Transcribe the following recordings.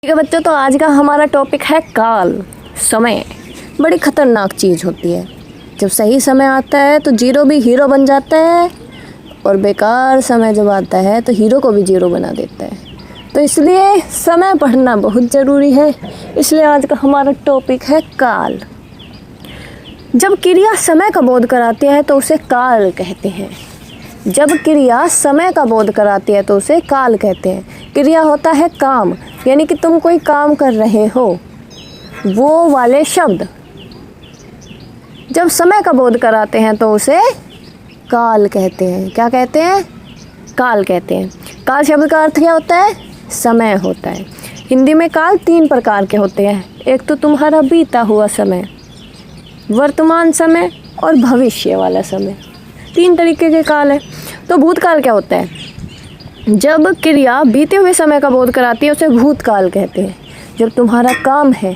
ठीक है बच्चों, तो आज का हमारा टॉपिक है काल। समय बड़ी खतरनाक चीज़ होती है। जब सही समय आता है तो जीरो भी हीरो बन जाता है, और बेकार समय जब आता है तो हीरो को भी जीरो बना देता है। तो इसलिए समय पढ़ना बहुत ज़रूरी है। इसलिए आज का हमारा टॉपिक है काल। जब क्रिया समय का बोध कराती है तो उसे काल कहते हैं। जब क्रिया समय का बोध कराती है तो उसे काल कहते हैं। क्रिया होता है काम, यानी कि तुम कोई काम कर रहे हो, वो वाले शब्द जब समय का बोध कराते हैं तो उसे काल कहते हैं। क्या कहते हैं? काल कहते हैं। काल शब्द का अर्थ क्या होता है? समय होता है। हिंदी में काल 3 प्रकार के होते हैं। एक तो तुम्हारा बीता हुआ समय, वर्तमान समय और भविष्य वाला समय। 3 तरीके के काल है। तो भूतकाल क्या होता है? जब क्रिया बीते हुए समय का बोध कराती है उसे भूतकाल कहते हैं। जब तुम्हारा काम है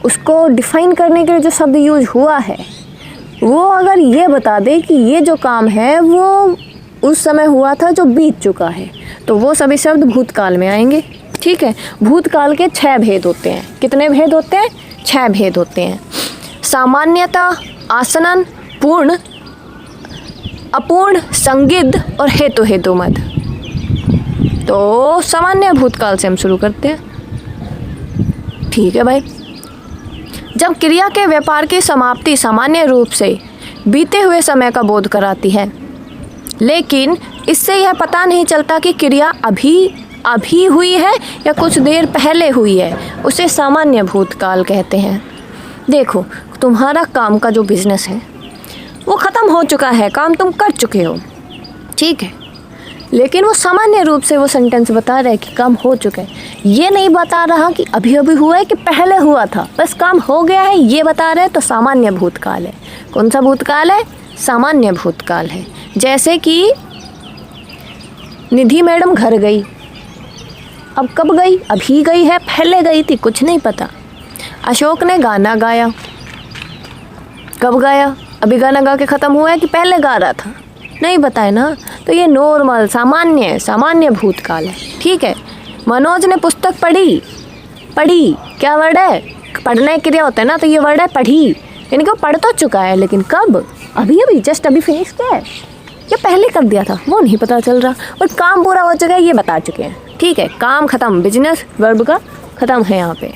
उसको डिफाइन करने के लिए जो शब्द यूज हुआ है वो अगर ये बता दे कि ये जो काम है वो उस समय हुआ था जो बीत चुका है, तो वो सभी शब्द भूतकाल में आएंगे। ठीक है। भूतकाल के 6 भेद होते हैं। कितने भेद होते हैं? 6 भेद होते हैं। सामान्यता, आसनन, पूर्ण, अपूर्ण, संगिद्ध और हेतु हेतुमद। तो सामान्य भूतकाल से हम शुरू करते हैं। ठीक है भाई। जब क्रिया के व्यापार की समाप्ति सामान्य रूप से बीते हुए समय का बोध कराती है, लेकिन इससे यह पता नहीं चलता कि क्रिया अभी हुई है या कुछ देर पहले हुई है, उसे सामान्य भूतकाल कहते हैं। देखो, तुम्हारा काम का जो बिजनेस है वो ख़त्म हो चुका है, काम तुम कर चुके हो, ठीक है, लेकिन वो सामान्य रूप से वो सेंटेंस बता रहा है कि काम हो चुका है। ये नहीं बता रहा कि अभी हुआ है कि पहले हुआ था, बस काम हो गया है ये बता रहे, तो सामान्य भूतकाल है। कौन सा भूतकाल है? सामान्य भूतकाल है। जैसे कि निधि मैडम घर गई। अब कब गई? अभी गई है, पहले गई थी, कुछ नहीं पता। अशोक ने गाना गाया। कब गाया? अभी गाना गा के ख़त्म हुआ है कि पहले गा रहा था? नहीं बताए ना। तो ये नॉर्मल सामान्य भूतकाल है। ठीक है। मनोज ने पुस्तक पढ़ी। क्या वर्ड है? पढ़ने क्रिया होता है ना, तो ये वर्ड है पढ़ी, यानी कि वो पढ़ तो चुका है, लेकिन कब? अभी जस्ट अभी फिनिश किया है या पहले कर दिया था वो नहीं पता चल रहा, और काम पूरा हो चुका है ये बता चुके हैं। ठीक है। काम ख़त्म, बिजनेस वर्ब का ख़त्म है यहाँ पे।